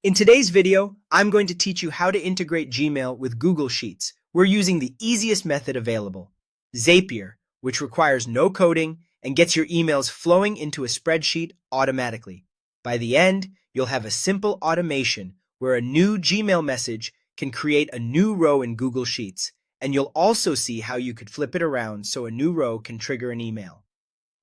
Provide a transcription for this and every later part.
In today's video, I'm going to teach you how to integrate Gmail with Google Sheets. We're using the easiest method available, Zapier, which requires no coding and gets your emails flowing into a spreadsheet automatically. By the end, you'll have a simple automation where a new Gmail message can create a new row in Google Sheets, and you'll also see how you could flip it around so a new row can trigger an email.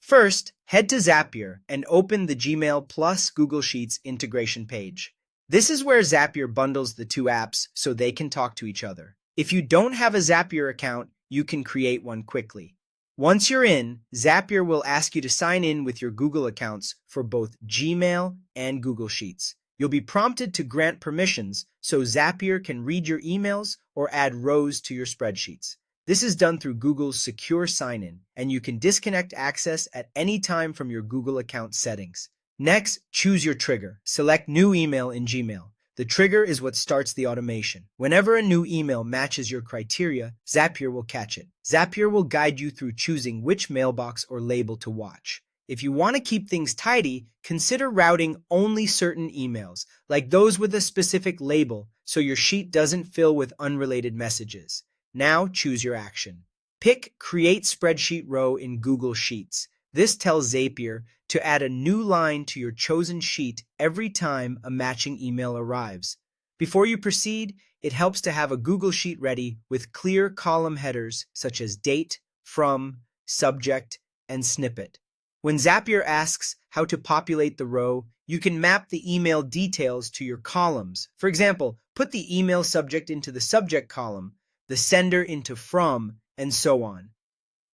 First, head to Zapier and open the Gmail plus Google Sheets integration page. This is where Zapier bundles the two apps so they can talk to each other. If you don't have a Zapier account, you can create one quickly. Once you're in, Zapier will ask you to sign in with your Google accounts for both Gmail and Google Sheets. You'll be prompted to grant permissions so Zapier can read your emails or add rows to your spreadsheets. This is done through Google's secure sign-in, and you can disconnect access at any time from your Google account settings. Next, choose your trigger. Select New Email in Gmail. The trigger is what starts the automation. Whenever a new email matches your criteria, Zapier will catch it. Zapier will guide you through choosing which mailbox or label to watch. If you want to keep things tidy, consider routing only certain emails, like those with a specific label, so your sheet doesn't fill with unrelated messages. Now choose your action. Pick Create Spreadsheet Row in Google Sheets. This tells Zapier to add a new line to your chosen sheet every time a matching email arrives. Before you proceed, it helps to have a Google Sheet ready with clear column headers such as date, from, subject, and snippet. When Zapier asks how to populate the row, you can map the email details to your columns. For example, put the email subject into the subject column, the sender into from, and so on.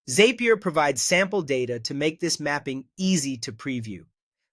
Zapier provides sample data to make this mapping easy to preview.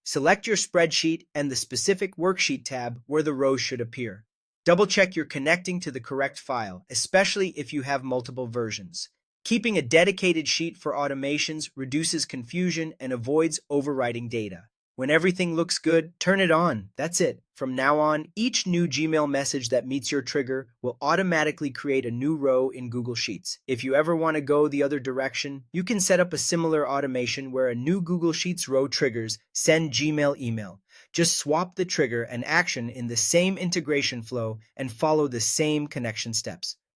Select your spreadsheet and the specific worksheet tab where the rows should appear. Double-check you're connecting to the correct file, especially if you have multiple versions. Keeping a dedicated sheet for automations reduces confusion and avoids overwriting data. When everything looks good, turn it on. That's it. From now on, each new Gmail message that meets your trigger will automatically create a new row in Google Sheets. If you ever want to go the other direction, you can set up a similar automation where a new Google Sheets row triggers send Gmail email. Just swap the trigger and action in the same integration flow and follow the same connection steps.